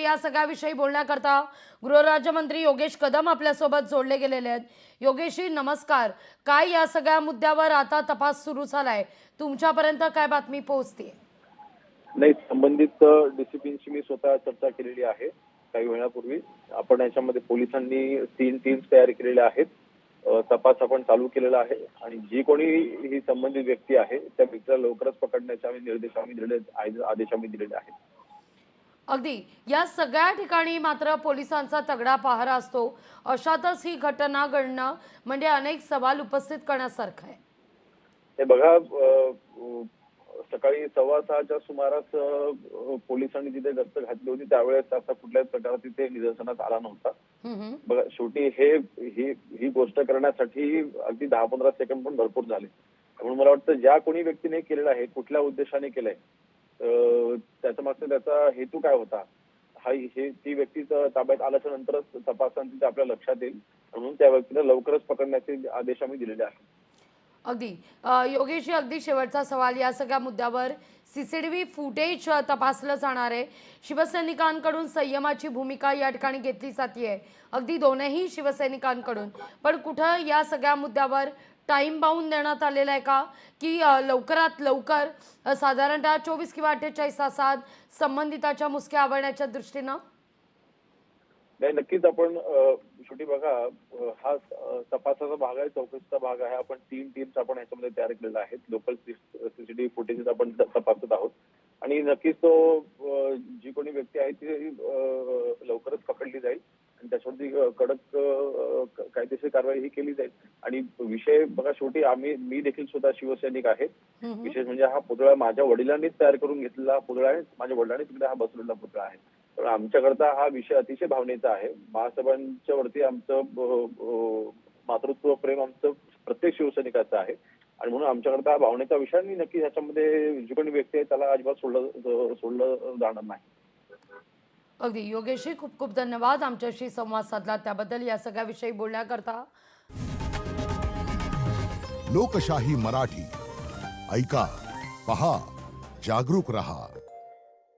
या सगळ्याविषयी बोलण्याकरता गृहराज्यमंत्री योगेश कदम आपल्यासोबत जोडले गेलेले आहेत। योगेशजी नमस्कार। काय या सगळ्या मुद्द्यावर आता तपास सुरू झालाय, तुमच्यापर्यंत काय बातमी पोहोचते? नाही, संबंधित डीसीपींशी मी स्वतः चर्चा केलेली आहे काही वेळापूर्वी। आपण याच्यामध्ये पोलिसांनी 3 टीम्स तयार केलेल्या आहेत। तपास आपण चालू केलेला आहे आणि जी कोणी ही संबंधित व्यक्ती आहे त्या व्यक्तीला लवकरच पकडण्याचे आदेश आम्ही दिलेले आहेत। अगदी या सगळ्या ठिकाणी मात्र पोलिसांचा तगडा पहारा असतो, अशातच ही घटना घडणं म्हणजे अनेक सवाल उपस्थित करण्यासारखं आहे। हे बघा, सकाळी 6:15च्या सुमारास पोलिसांनी जिथे गस्त घातली होती त्यावेळेस असा कुठल्याच प्रकार तिथे निदर्शनास आला नव्हता। बघा, शेवटी ही गोष्ट करण्यासाठी अगदी 10-15 सेकंद पण भरपूर झाले। म्हणून मला वाटतं ज्या कोणी व्यक्तीने केलेलं आहे, कुठल्या उद्देशाने केलंय, त्याच्या मागचा त्याचा हेतू काय होता, ती व्यक्ती ताब्यात आल्याच्या नंतरच तपासांती आपल्या लक्षात येईल। म्हणून त्या व्यक्तीला लवकरच पकडण्याचे आदेश आम्ही दिलेले आहेत। अगदी योगेशजी, अगदी शेवटचा सवाल, या सगळ्या मुद्द्यावर सीसीटीव्ही फुटेज तपासलं जाणार आहे। शिवसैनिकांकडून संयमाची भूमिका या ठिकाणी घेतली जाते, अगदी दोनही शिवसैनिकांकडून, पण कुठं या सगळ्या मुद्द्यावर टाइम बाउंड देण्यात आलेला आहे का, की लवकरात लवकर साधारणतः 24 किंवा 48 तासात संबंधिताच्या मुसक्या आवळण्याच्या दृष्टीनं? नाही, नक्कीच आपण शेवटी बघा, हा तपासाचा भाग आहे, चौकशीचा भाग आहे। आपण 3 टीम्स आपण याच्यामध्ये तयार केलेल्या आहेत। लोकल सीसीटीव्ही फुटेजेस आपण तपासत आहोत आणि नक्कीच जी कोणी व्यक्ती आहे ती लवकरच पकडली जाईल आणि त्याच्यावरती कडक कायदेशीर कारवाई ही केली जाईल। आणि विषय बघा, शेवटी मी देखील स्वतः शिवसैनिक आहे। विशेष म्हणजे हा पुतळा माझ्या वडिलांनीच तयार करून घेतलेला पुतळा आहे। माझ्या वडिलांनी तिकडे हा बसवलेला पुतळा आहे। पण आमच्याकरता हा विषय अतिशय भावनेचा आहे। महासाहेबांच्या वरती आमचं मातृत्व प्रेम आमचं प्रत्येक शिवसैनिकाचं आहे आणि म्हणून आमच्याकरता हा भावनेचा विषय, आणि नक्की ह्याच्यामध्ये जी कोणी व्यक्ती आहे त्याला अजिबात सोडलं जाणार नाही। अगदी योगेशजी, खूप खूप धन्यवाद आमच्याशी संवाद साधला त्याबद्दल, या सगळ्याविषयी बोलण्याकरता। लोकशाही मराठी ऐका, पहा, जागरूक रहा।